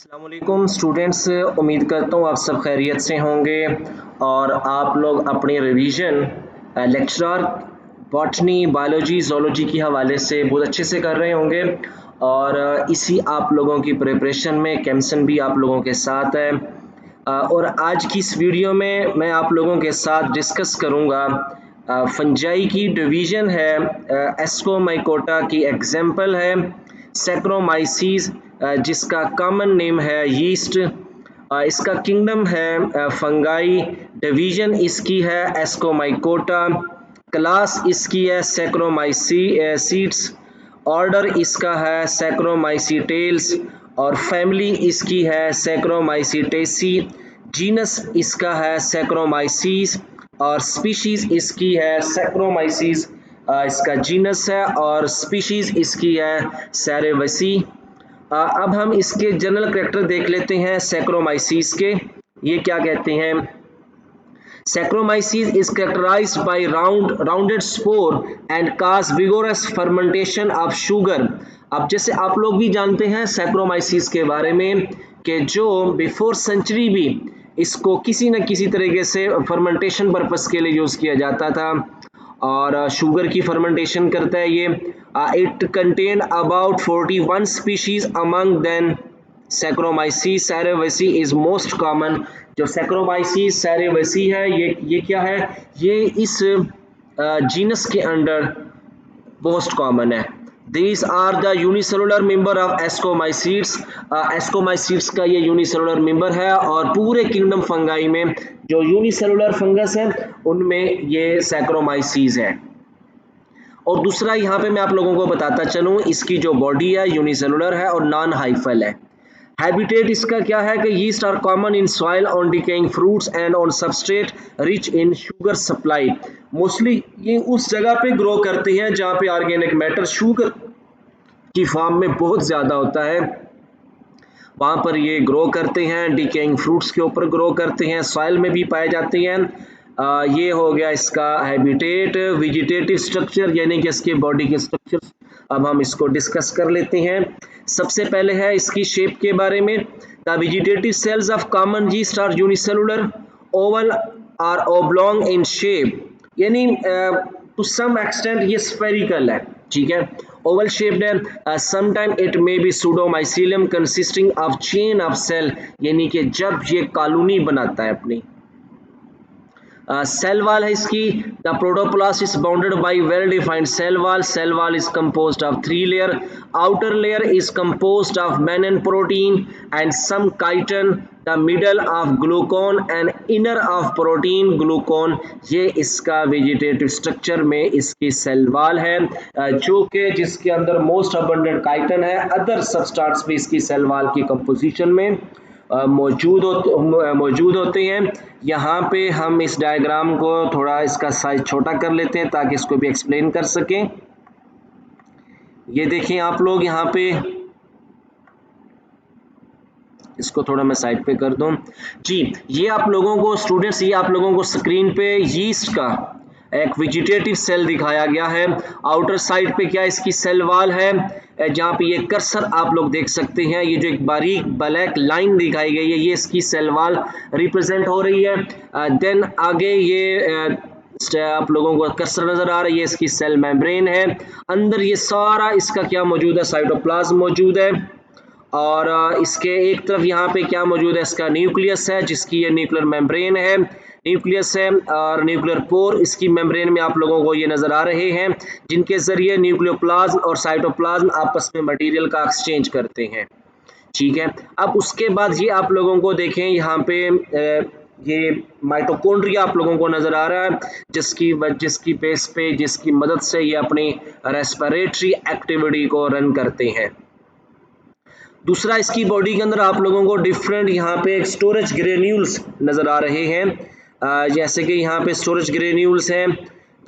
अस्सलामुअलैकुम स्टूडेंट्स, उम्मीद करता हूँ आप सब खैरियत से होंगे और आप लोग अपने revision lecturer botany biology zoology के हवाले से बहुत अच्छे से कर रहे होंगे और इसी आप लोगों की प्रिपरेशन में केमसन भी आप लोगों के साथ है। और आज की इस वीडियो में मैं आप लोगों के साथ डिस्कस करूँगा फंजाई की डिवीज़न है, एस्कोमाइकोटा की एग्जाम्पल है सैक्रोमाइसीज, जिसका कॉमन नेम है यीस्ट। इसका किंगडम है फंगाई, डिवीजन इसकी है एस्कोमाइकोटा, क्लास इसकी है सैक्रोमाइसीड्स, ऑर्डर इसका है सैक्रोमाइसीटेल्स और फैमिली इसकी है सैक्रोमाइसीटेसी, जीनस इसका है सैक्रोमाइसीस और स्पीशीज इसकी है सैक्रोमाइसीस, इसका जीनस है और स्पीशीज इसकी है सैरेवसी। अब हम इसके जनरल कैरेक्टर देख लेते हैं सैक्रोमाइसीस के। ये क्या कहते हैं? Saccharomyces is characterized by rounded spore and cause vigorous fermentation of sugar। अब जैसे आप लोग भी जानते हैं सैक्रोमाइसीस के बारे में कि जो बिफोर सेंचुरी भी इसको किसी न किसी तरीके से फर्मेंटेशन पर्पस के लिए यूज़ किया जाता था और शुगर की फर्मेंटेशन करता है ये। It contain about 41 species among them Saccharomyces cerevisiae is most common. जो सैक्रोमाइसीस सैरेवसी है ये क्या है? ये इस जीनस के अंडर मोस्ट कॉमन है। These are the unicellular member of Ascomycetes। Ascomycetes का ये यूनिसेलुलर मेंबर है और पूरे किंगडम फंगाई में जो यूनिसेलुलर फंगस है उनमें ये सैक्रोमाइसीस है। और दूसरा यहाँ पे मैं आप लोगों को बताता चलूँ, इसकी जो बॉडी है यूनिसेलुलर है और नॉन हाइफल है। हैबिटेट इसका क्या है कि yeast are common in soil on decaying fruits and on substrate rich in sugar supply. Mostly ये उस जगह पे ग्रो करते हैं जहाँ पे ऑर्गेनिक मैटर शुगर की फॉर्म में बहुत ज़्यादा होता है, वहाँ पर ये ग्रो करते हैं। डिकेइंग फ्रूट्स के ऊपर ग्रो करते हैं, सॉइल में भी पाए जाते हैं। ये हो गया इसका हैबिटेट। वेजिटेटिव स्ट्रक्चर यानी कि इसके बॉडी के स्ट्रक्चर्स अब हम इसको डिस्कस कर लेते हैं। सबसे पहले है इसकी शेप के बारे में। The vegetative cells of common yeast are unicellular, oval or oblong in shape, यानी टू सम एक्सटेंट ये स्फेरिकल है, ठीक है, ओवल शेप्ड है। Sometime it may be pseudomycelium consisting of chain of cell, यानी कि जब ये कॉलोनी बनाता है अपनी। सेल वॉल है इसकी। The protoplast is bounded by well defined cell wall. Cell wall is composed of 3 layer. Outer layer is composed of mannan protein and some chitin, the middle of glucan and inner of protein glucan. ये इसका vegetative structure में इसकी cell wall है, जो कि जिसके अंदर most abundant chitin है। अदर सबस्टार्ट्स भी इसकी सेल वॉल की कंपोजिशन में मौजूद होते हैं। यहाँ पे हम इस डायग्राम को थोड़ा इसका साइज छोटा कर लेते हैं ताकि इसको भी एक्सप्लेन कर सकें। ये देखें आप लोग, यहाँ पे इसको थोड़ा मैं साइड पे कर दूं जी। ये आप लोगों को स्टूडेंट्स, ये आप लोगों को स्क्रीन पे यीस्ट का एक वेजिटेटिव सेल दिखाया गया है। आउटर साइड पे क्या इसकी सेल वॉल है, जहाँ पे ये कर्सर आप लोग देख सकते हैं, ये जो एक बारीक ब्लैक लाइन दिखाई गई है ये इसकी सेल वॉल रिप्रेजेंट हो रही है। देन आगे ये आप लोगों को कर्सर नजर आ रही है, इसकी सेल मेम्ब्रेन है। अंदर ये सारा इसका क्या मौजूद है, साइटोप्लाज्म मौजूद है। और इसके एक तरफ यहाँ पे क्या मौजूद है, इसका न्यूक्लियस है जिसकी ये न्यूक्लियर मेम्ब्रेन है, न्यूक्लियस है और न्यूक्लियर पोर इसकी मेम्ब्रेन में आप लोगों को ये नजर आ रहे हैं, जिनके जरिए न्यूक्लियोप्लाज्म और साइटोप्लाज्म आपस में मटेरियल का एक्सचेंज करते हैं, ठीक है। अब उसके बाद ये आप लोगों को देखें, यहाँ पे ये माइटोकॉन्ड्रिया आप लोगों को नजर आ रहा है, जिसकी बेस पे जिसकी मदद से ये अपनी रेस्पिरेटरी एक्टिविटी को रन करते हैं। दूसरा, इसकी बॉडी के अंदर आप लोगों को डिफरेंट यहाँ पे स्टोरेज ग्रेन्यूल्स नज़र आ रहे हैं, जैसे कि यहाँ पे स्टोरेज ग्रेन्यूल्स हैं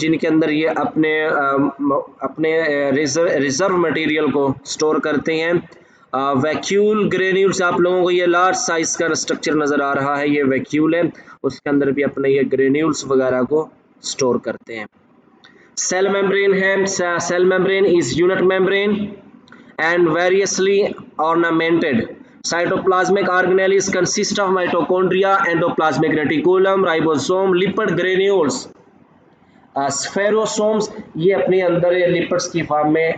जिनके अंदर ये अपने रिजर्व मटेरियल को स्टोर करते हैं। वैक्यूल ग्रेन्यूल्स आप लोगों को ये लार्ज साइज का स्ट्रक्चर नज़र आ रहा है, ये वैक्यूल है, उसके अंदर भी अपने ये ग्रेन्यूल्स वगैरह को स्टोर करते हैं। सेल मेम्ब्रेन है, cell membrane is unit membrane and variously ornamented Cytoplasmic organelles consist of mitochondria, endoplasmic reticulum, ribosome, lipid granules, स्फेरोसोम्स, ये अपने अंदर ये लिपिड्स की फॉर्म में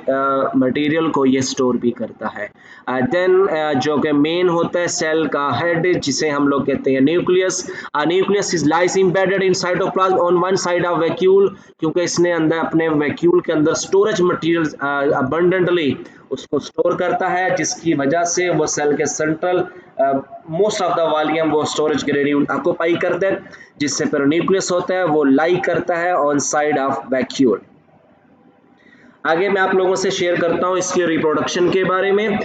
मटेरियल को ये स्टोर भी करता है। देन जो कि मेन होता है सेल का हेड, जिसे हम लोग कहते हैं nucleus. Nucleus is lies embedded in cytoplasm on one side of vacuole, क्योंकि इसने अंदर अपने वैक्यूल के अंदर स्टोरेज मटेरियल अबंडेंटली उसको स्टोर करता है, जिसकी वजह से वो सेल के central most of the volume वो स्टोरेज ग्रेन्यूल ऑक्यूपाई करता है, जिससे फिर न्यूक्लियस होता है वो लाई करता है ऑन साइड ऑफ वैक्यूल। आगे मैं आप लोगों से शेयर करता हूं इसके रिप्रोडक्शन के बारे में,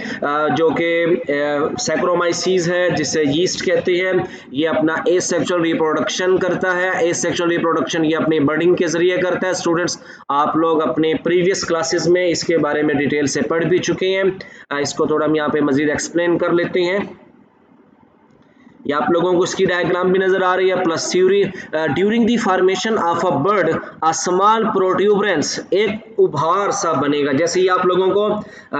जो कि सैक्रोमाइसीज है, जिसे यीस्ट कहते हैं। ये अपना एसेक्सुअल रिप्रोडक्शन करता है। एसेक्सुअल रिप्रोडक्शन ये अपनी बर्डिंग के जरिए करता है। स्टूडेंट्स, आप लोग अपने प्रीवियस क्लासेस में इसके बारे में डिटेल से पढ़ भी चुके हैं। इसको थोड़ा हम यहाँ पे मजीद एक्सप्लेन कर लेते हैं। या आप लोगों को इसकी डायग्राम भी नजर आ रही है। Plus theory, during the formation of a bird a small protuberance, एक उभार सा बनेगा। जैसे ये आप लोगों को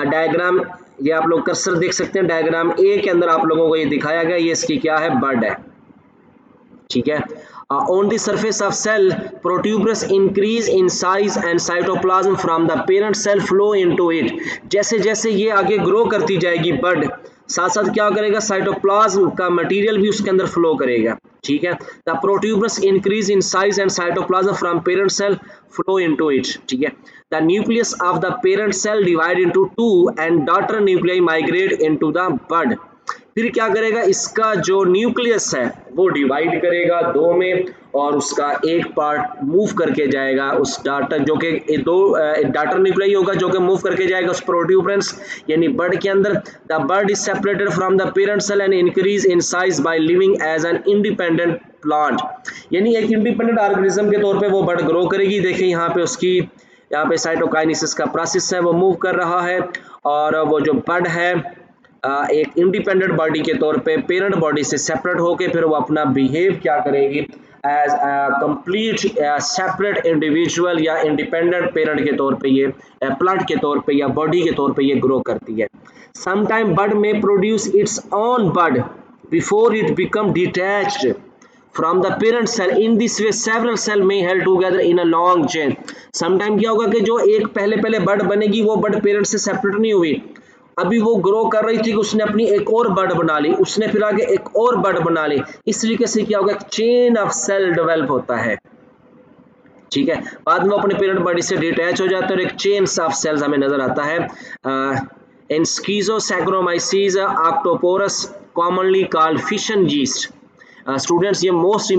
डायग्राम, ये आप लोग कर्सर देख सकते हैं, डायग्राम ए के अंदर आप लोगों को ये दिखाया गया, ये इसकी क्या है, बर्ड है, ठीक है। On the surface of cell, protuberance increase in size and cytoplasm from the parent cell flow into it. जैसे जैसे ये आगे ग्रो करती जाएगी बर्ड, साथ साथ क्या करेगा, साइटोप्लाज्म का मटेरियल भी उसके अंदर फ्लो करेगा, ठीक है। The protuberances increase in size and cytoplasm from parent cell flow into it, ठीक है। The nucleus of the parent cell divide into two and daughter nuclei migrate into the bud. फिर क्या करेगा, इसका जो न्यूक्लियस है वो डिवाइड करेगा दो में, और उसका एक पार्ट मूव करके जाएगा उस डाटा, जो कि दो डाटर न्यूक्लियाई होगा जो कि मूव करके जाएगा उस प्रोट्यूबरेंस यानी बर्ड के अंदर। The bud is separated from the parent cell and increase in size by living as an independent plant, यानी एक इंडिपेंडेंट ऑर्गेनिज्म के तौर पे वो बर्ड ग्रो करेगी। देखिए यहाँ पे उसकी, यहाँ पे साइटोकाइनेसिस का प्रोसेस है, वो मूव कर रहा है, और वो जो बर्ड है एक इंडिपेंडेंट बॉडी के तौर पे पेरेंट बॉडी से सेपरेट होके फिर वो अपना बिहेव क्या करेगी, एज कंप्लीट सेपरेट इंडिविजुअल या इंडिपेंडेंट पेरेंट के तौर पे, ये प्लांट के तौर पे या बॉडी के तौर पे ये ग्रो करती है। समटाइम बर्ड में produce its own bird before it become detached from the parent cell. In this way several cell may held together in a long chain. Sometime क्या होगा कि जो एक पहले बर्ड बनेगी वो बर्ड पेरेंट से सेपरेट नहीं हुई, अभी वो ग्रो कर रही थी, उसने अपनी एक और बर्ड बना ली, उसने फिर आगे एक और बर्ड बना ली। इस तरीके से क्या होगा, चेन ऑफ सेल डेवलप होता है, ठीक है। बाद में अपने पेरेंट बॉडी से डिटैच हो जाता है और एक चेन ऑफ सेल्स हमें नजर आता है। In Schizosaccharomyces octosporus commonly called fission yeast. Students, ये मोस्ट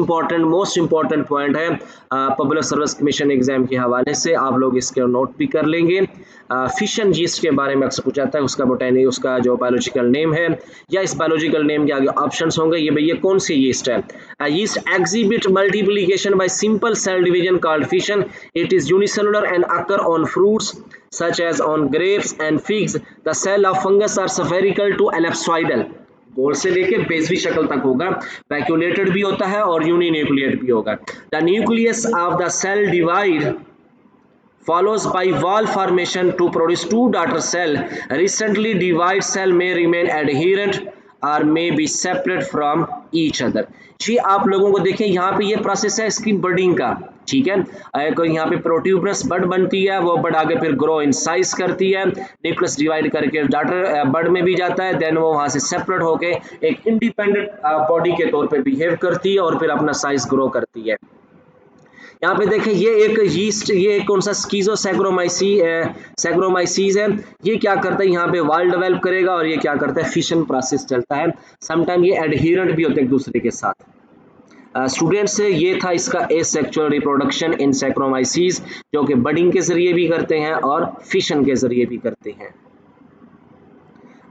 इंपॉर्टेंट पॉइंट है पब्लिक सर्विस कमीशन एग्जाम के हवाले से, आप लोग इसके नोट भी कर लेंगे। फिशन यीस्ट के बारे में अक्सर पूछा जाता है, उसका बोटैनिक, उसका जो बायोलॉजिकल नेम है या इस बायोलॉजिकल नेम के आगे ऑप्शंस होंगे, ये भैया कौन सी यीस्ट है। Yeast exhibit multiplication by simple cell division called fission. It is unicellular and occur on fruits such as on grapes and figs. The cell of fungus are spherical to ellipsoidal, गोल से लेके बेसवी शक्ल तक होगा, vacuolated भी होता है और यूनिन्यूक्लिएट भी होगा। The nucleus of the cell divide follows by wall formation to produce two daughter cell. Recently divided cell may remain adherent or may be separate from each other. जी आप लोगों को देखें यहाँ पे ये प्रोसेस है इसकी बर्डिंग का, ठीक है। यहाँ पे प्रोट्यूबरस बर्ड बनती है, वो बर्ड आगे फिर ग्रो इन साइज करती है, न्यूक्लियस डिवाइड करके डॉटर बर्ड में भी जाता है, देन वो वहाँ से सेपरेट होके एक इंडिपेंडेंट बॉडी के तौर पे बिहेव करती है और फिर अपना साइज ग्रो करती है। यहाँ पे देखें ये एक यीस्ट, ये एक कौन सा सैक्रोमाइसीज है, ये क्या करता है, यहाँ पे वाल डेवलप करेगा और ये क्या करता है, फिशन प्रोसेस चलता है। समटाइम ये एडहेरेंट भी होते हैं एक दूसरे के साथ। स्टूडेंट्स, ये था इसका एसेक्सुअल रिप्रोडक्शन इन सैक्रोमाइसीज, जो कि बडिंग के जरिए भी करते हैं और फिशन के जरिए भी करते हैं।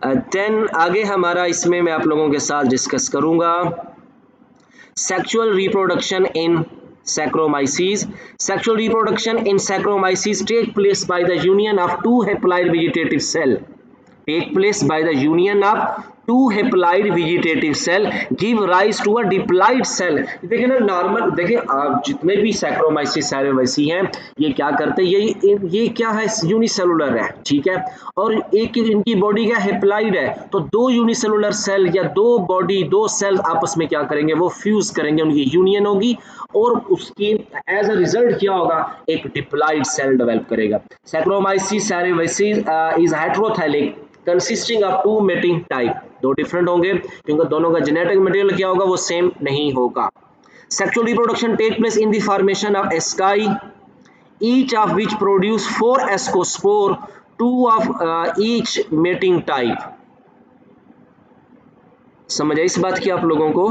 देन आगे हमारा इसमें मैं आप लोगों के साथ डिस्कस करूंगा sexual reproduction in Saccharomyces. Sexual reproduction in Saccharomyces take place by the union of two haploid vegetative cell. Take place by the union of two haploid vegetative cell give rise to a diploid cell. देखिए ना, normal देखिए आप जितने भी Saccharomyces सेरेवैसी हैं ये क्या करते हैं, ये क्या है, यूनिसेलुलर है, ठीक है, और एक इनकी बॉडी क्या हेप्लाइड है, तो दो यूनिसेलुलर सेल या दो सेल आपस में क्या करेंगे, वो फ्यूज करेंगे, उनकी यूनियन होगी और उसकी एज अ रिजल्ट क्या होगा, एक डिप्लाइड सेल डेवलप करेगा। Saccharomyces cerevisiae is heterothallic consisting of two mating type, दो डिफरेंट होंगे क्योंकि दोनों का जेनेटिक मटेरियल क्या होगा, वो सेम नहीं होगा। Sexual reproduction take place in the formation of asci, each of which produce 4 ascospore, 2 of each mating type। समझ आई इस बात की आप लोगों को?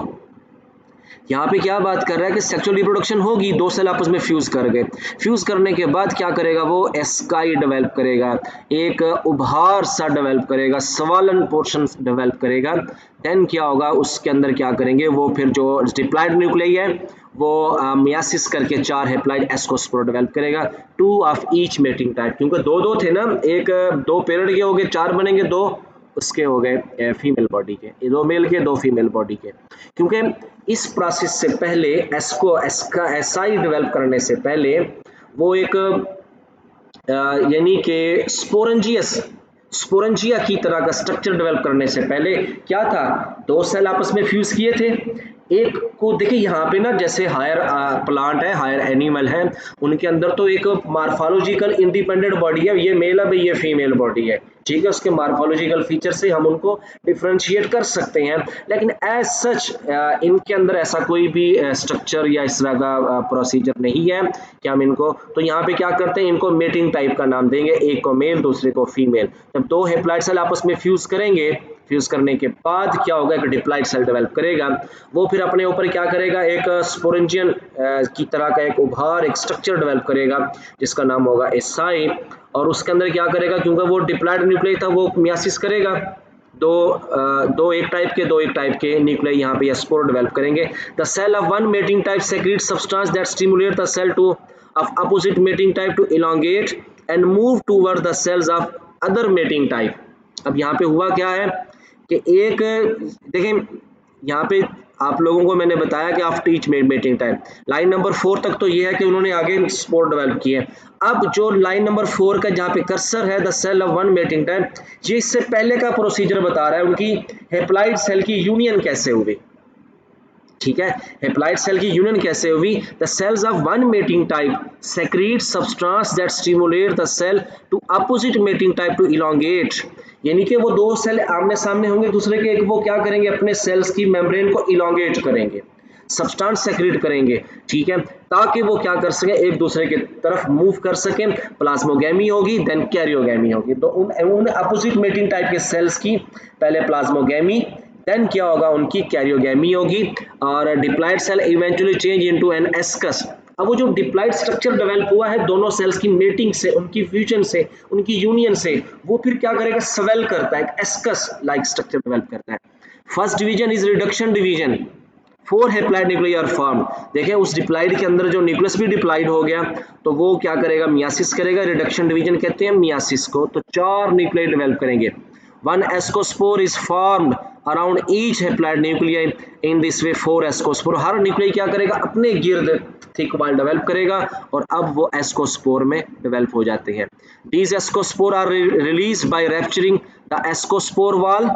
यहाँ पे क्या बात कर रहा है कि सेक्सुअल रिप्रोडक्शन होगी, दो सेल आपस में फ्यूज कर गए, फ्यूज करने के बाद क्या करेगा, वो एस्काई डेवलप करेगा, एक उभार सा डेवलप करेगा, स्वॉलन पोर्शन डेवलप करेगा। देन क्या होगा, उसके अंदर क्या करेंगे, वो फिर जो डिप्लाइड न्यूक्लियाई है वो मियासिस करके 4 हेप्लाइड एस्कोस्पोर डेवलप करेगा, 2 ऑफ ईच मेटिंग टाइप, क्योंकि दो थे ना, एक 2 पेरेंट के हो गए, 4 बनेंगे, 2 उसके हो गए फीमेल बॉडी के, 2 मेल के 2 फीमेल बॉडी के। क्योंकि इस प्रोसेस से पहले एसाई डेवलप करने से पहले वो एक यानी कि स्पोरेंजिया की तरह का स्ट्रक्चर डेवलप करने से पहले क्या था, 2 सेल आपस में फ्यूज किए थे। एक को देखिए यहाँ पे ना, जैसे हायर प्लांट है, हायर एनिमल है, उनके अंदर तो एक मार्फोलॉजिकल इंडिपेंडेंट बॉडी है, ये मेल है भाई, ये फीमेल बॉडी है, ठीक है, उसके मार्फोलॉजिकल फीचर से हम उनको डिफरेंशिएट कर सकते हैं, लेकिन एज सच इनके अंदर ऐसा कोई भी स्ट्रक्चर या इस तरह का प्रोसीजर नहीं है कि हम इनको, तो यहाँ पे क्या करते हैं, इनको मेटिंग टाइप का नाम देंगे, एक को मेल दूसरे को फीमेल। जब 2 हेप्लाइड सेल आपस में फ्यूज करेंगे, फ्यूज करने के बाद क्या होगा, एक डिप्लाइड सेल डेवलप करेगा, वो फिर अपने ऊपर क्या करेगा, एक स्पोरेंजियन की तरह का एक उभार, एक स्ट्रक्चर डेवलप करेगा जिसका नाम होगा एसाई, और उसके अंदर क्या करेगा, क्योंकि वो डिप्लाइड न्यूक्लियाई था, वो मियासिस करेगा, दो एक टाइप के न्यूक्लियाई यहाँ पे स्पोर डेवलप करेंगे। The cell of one mating type secrete substance that stimulate the cell two of opposite mating type to elongate and move toward the cells of other mating type. अब यहाँ पे हुआ क्या है कि एक देखें, यहाँ पे आप लोगों को मैंने बताया कि after each mating type, line number 4 तक तो ये है कि उन्होंने आगे स्पोर डेवलप किए। अब जो लाइन नंबर 4 का जहाँ पे कर्सर है, the cell of one mating type, ये इससे पहले का प्रोसीजर बता रहा है, उनकी हेप्लाइड सेल की यूनियन कैसे हुई, ठीक है, हेप्लाइड सेल की यूनियन कैसे हुई। The cells of one mating type secrete substance that stimulate the cell to opposite mating type to elongate, यानी कि वो 2 सेल आमने सामने होंगे दूसरे के, एक वो क्या करेंगे, अपने सेल्स की मेम्ब्रेन को इलोंगेट करेंगे, सब्सटेंस सेक्रेट करेंगे, ठीक है, ताकि वो क्या कर सके, एक दूसरे की तरफ मूव कर सके, प्लाज्मोगेमी होगी, देन कैरियोगेमी होगी। तो उन अपोजिट मेटिंग टाइप के सेल्स की पहले प्लाज्मोगेमी, देन क्या होगा, उनकी कैरियोगेमी होगी, और diploid cell eventually change into an ascus. अब वो जो डिप्लाइड स्ट्रक्चर डेवलप हुआ है दोनों सेल्स की मेटिंग से, उनकी फ्यूजन से, उनकी यूनियन से, वो फिर क्या करेगा, स्वेल करता है, एक एस्कस लाइक स्ट्रक्चर डेवलप करता है। First division is reduction division, 4 haploid nuclei are formed. देखिए उस डिप्लाइड के अंदर जो न्यूक्लियस भी डिप्लाइड हो गया तो वो क्या करेगा, मियासिस करेगा, रिडक्शन डिवीजन कहते हैं मियासिस को, तो 4 न्यूक्लियाई डेवलप करेंगे। One ascospore is formed around each haploid nuclei. In this way 4 ascospore, her nuclei क्या करेगा, अपने गिर्द थिक वॉल डेवलप करेगा और अब वो एस्कोस्पोर में डेवलप हो जाते हैं। These ascospore are released by rupturing the ascospore wall.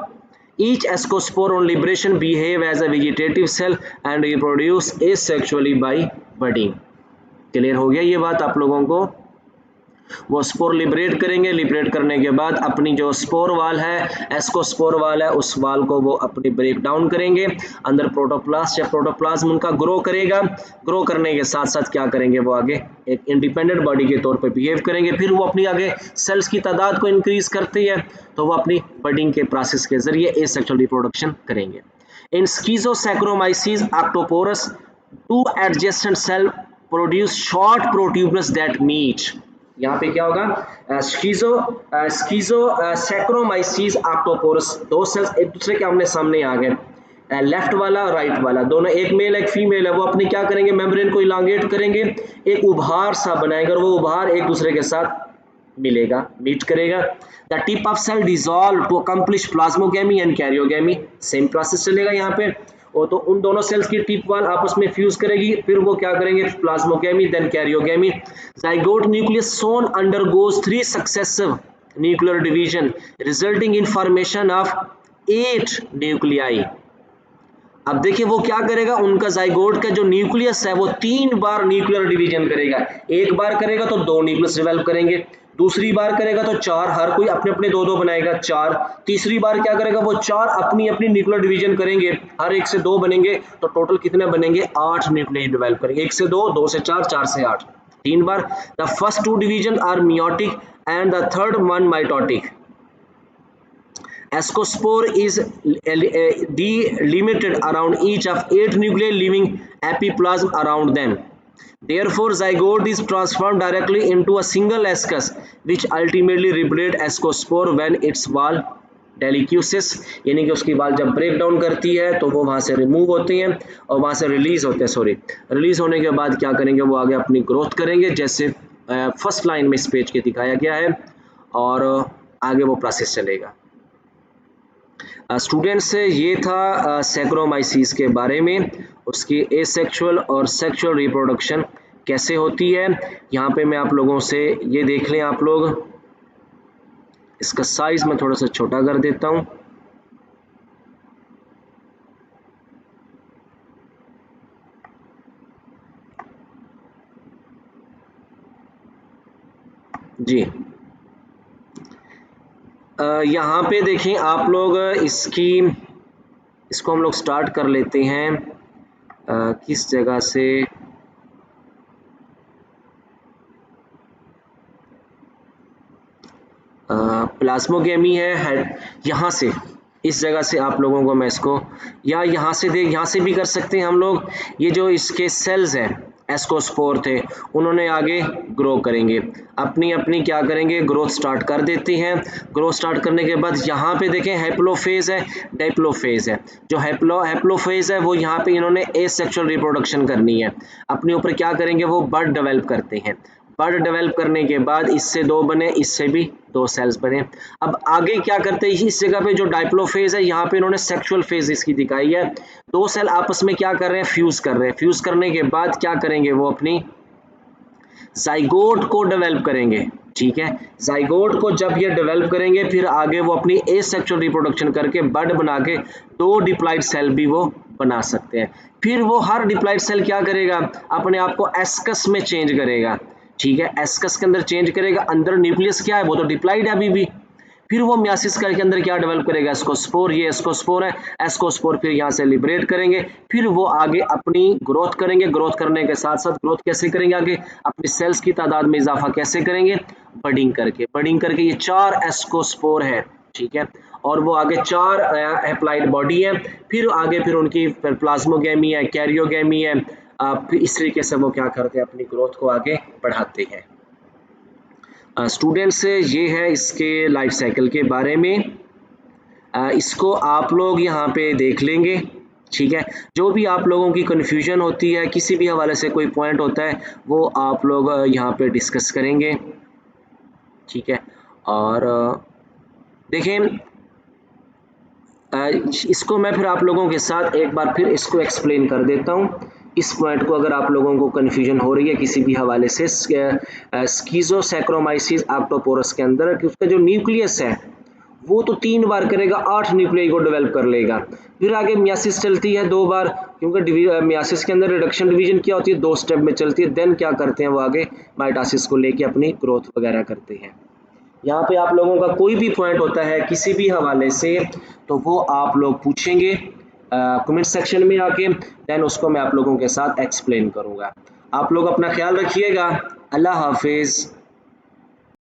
Each ascospore on liberation behave as a vegetative cell and reproduce asexually by budding. Clear हो गया ये बात आप लोगों को? वो स्पोर लिबरेट करेंगे, लिबरेट करने के बाद अपनी जो स्पोर वाल है, एस्कोस्पोर वाल है, उस वाल को वो अपनी ब्रेक डाउन करेंगे, अंदर प्रोटोप्लास्ट या प्रोटोप्लाज्म उनका ग्रो करेगा, ग्रो करने के साथ साथ क्या करेंगे, वो आगे एक इंडिपेंडेंट बॉडी के तौर पे बिहेव करेंगे, फिर वो अपनी आगे सेल्स की तादाद को इंक्रीज करती है तो वो अपनी बडिंग के प्रोसेस के जरिए एसेक्सुअल रिप्रोडक्शन करेंगे। In Schizosaccharomyces octosporus, 2 adjacent cell produce short protuberances that meet. यहाँ पे क्या होगा, सैक्रोमाइसीज ऑक्टोपोरस, 2 सेल्स एक दूसरे के आमने सामने आ गए, लेफ्ट वाला राइट वाला, दोनों एक मेल एक फीमेल है, वो अपने क्या करेंगे, मेम्ब्रेन को इलांगेट करेंगे, एक उभार सा बनाएंगे और वो उभार एक दूसरे के साथ मिलेगा, मीट करेगा। The tip of cell dissolve to accomplish plasmogamy and karyogamy, same process चलेगा यहाँ पे। और तो उन दोनों सेल्स की टिप वाल आपस में फ्यूज करेगी, फिर वो क्या करेंगे, plasmogamy then karyogamy. Zygote nucleus soon undergoes 3 successive nuclear division resulting in formation of 8 nuclei. अब देखिए वो क्या करेगा, उनका जाइगोट का जो न्यूक्लियस है वो 3 बार न्यूक्लियर डिवीजन करेगा। एक बार करेगा तो 2 न्यूक्लियस डेवलप करेंगे, दूसरी बार करेगा तो 4, हर कोई अपने अपने 2-2 बनाएगा 4, तीसरी बार क्या करेगा वो 4 अपनी अपनी न्यूक्लियर डिवीजन करेंगे, हर एक से 2 बनेंगे, तो टोटल कितने बनेंगे, 8 न्यूक्लियर डेवलप करेंगे। 1 से 2, 2 से 4, 4 से 8, 3 बार। The first 2 division are meiotic and the third one mitotic. Ascospore is delimited around each of 8 nuclei, leaving epiplasm around them. Therefore, zygote is transformed directly into a single ascus, which ultimately replicates ascospore when its wall डेलिक्यूसिस, यानी कि उसकी वाल जब break down करती है तो वो वहाँ से रिमूव होती हैं और वहाँ से रिलीज होते हैं, रिलीज होने के बाद क्या करेंगे, वो आगे अपनी ग्रोथ करेंगे, जैसे फर्स्ट लाइन में इस पेज के दिखाया गया है, और आगे वो प्रोसेस चलेगा। स्टूडेंट्स ये था सैक्रोमाइसीस के बारे में, उसकी एसेक्सुअल और सेक्सुअल रिप्रोडक्शन कैसे होती है। यहाँ पे मैं आप लोगों से ये देख लें, आप लोग इसका साइज मैं थोड़ा सा छोटा कर देता हूँ। जी यहाँ पे देखें आप लोग, इसको हम लोग स्टार्ट कर लेते हैं किस जगह से, प्लाज्मोगेमी है यहाँ से, इस जगह से आप लोगों को मैं इसको, या यहाँ से यहाँ से भी कर सकते हैं हम लोग। ये जो इसके सेल्स हैं एस्कोस्पोर थे, उन्होंने आगे ग्रो करेंगे, अपनी अपनी क्या करेंगे, ग्रोथ स्टार्ट कर देते हैं। ग्रोथ स्टार्ट करने के बाद यहाँ पे देखें हैप्लोफेज है, डाइप्लोफेज है। जो हैप्लोफेज है वो यहाँ पे इन्होंने एसेक्सुअल रिप्रोडक्शन करनी है, अपने ऊपर क्या करेंगे, वो बर्ड डेवलप करते हैं। बर्ड डेवलप करने के बाद इससे 2 बने, इससे भी 2 सेल्स बने। अब आगे क्या करते हैं, इस जगह पे जो डाइप्लोफेज है यहाँ पे इन्होंने सेक्सुअल फेज इसकी दिखाई है, 2 सेल आपस में क्या कर रहे हैं, फ्यूज कर रहे हैं। फ्यूज करने के बाद क्या करेंगे, वो अपनी जाइगोट को डेवलप करेंगे, ठीक है। जाइगोट को जब ये डेवलप करेंगे फिर आगे वो अपनी एसेक्सुअल रिप्रोडक्शन करके बर्ड बना के 2 डिप्लॉइड सेल भी वो बना सकते हैं। फिर वो हर डिप्लॉइड सेल क्या करेगा, अपने आप को एस्कस में चेंज करेगा, ठीक है। एस्कस के अंदर चेंज करेगा, अंदर न्यूक्लियस क्या है, वो तो डिप्लॉइड है अभी भी। फिर वो मियासिस के अंदर क्या डेवलप करेगा, एस्कोस्पोर, ये एस्कोस्पोर है, एस्कोस्पोर फिर यहाँ से लिबरेट करेंगे, फिर वो आगे अपनी ग्रोथ करेंगे। ग्रोथ करने के साथ साथ ग्रोथ कैसे करेंगे, आगे अपनी सेल्स की तादाद में इजाफा कैसे करेंगे, बडिंग करके। बडिंग करके ये 4 एस्कोस्पोर है, ठीक है, और वो आगे 4 एप्लाइड बॉडी है। फिर आगे फिर उनकी प्लाज्मोगेमी है, कैरियोगेमी है, इस तरीके से वो क्या करते हैं, अपनी ग्रोथ को आगे बढ़ाते हैं। स्टूडेंट्स ये है इसके लाइफ साइकिल के बारे में, इसको आप लोग यहाँ पे देख लेंगे, ठीक है। जो भी आप लोगों की कन्फ्यूजन होती है, किसी भी हवाले से कोई पॉइंट होता है, वो आप लोग यहाँ पे डिस्कस करेंगे, ठीक है। और देखें इसको मैं फिर आप लोगों के साथ एक बार फिर इसको एक्सप्लेन कर देता हूँ। इस पॉइंट को अगर आप लोगों को कन्फ्यूजन हो रही है किसी भी हवाले से, स्कीज़ोसैक्रोमाइसिस ऑक्टोपोरस के अंदर, कि उसका जो न्यूक्लियस है वो तो 3 बार करेगा, 8 न्यूक्लियाई को डेवलप कर लेगा। फिर आगे मियासिस चलती है 2 बार, क्योंकि मियासिस के अंदर रिडक्शन डिवीजन क्या होती है, 2 स्टेप में चलती है। देन क्या करते हैं, वो आगे माइटोसिस को लेके अपनी ग्रोथ वगैरह करते हैं। यहाँ पे आप लोगों का कोई भी पॉइंट होता है किसी भी हवाले से, तो वो आप लोग पूछेंगे कमेंट सेक्शन में आके, देन उसको मैं आप लोगों के साथ एक्सप्लेन करूँगा। आप लोग अपना ख्याल रखिएगा। अल्लाह हाफिज़।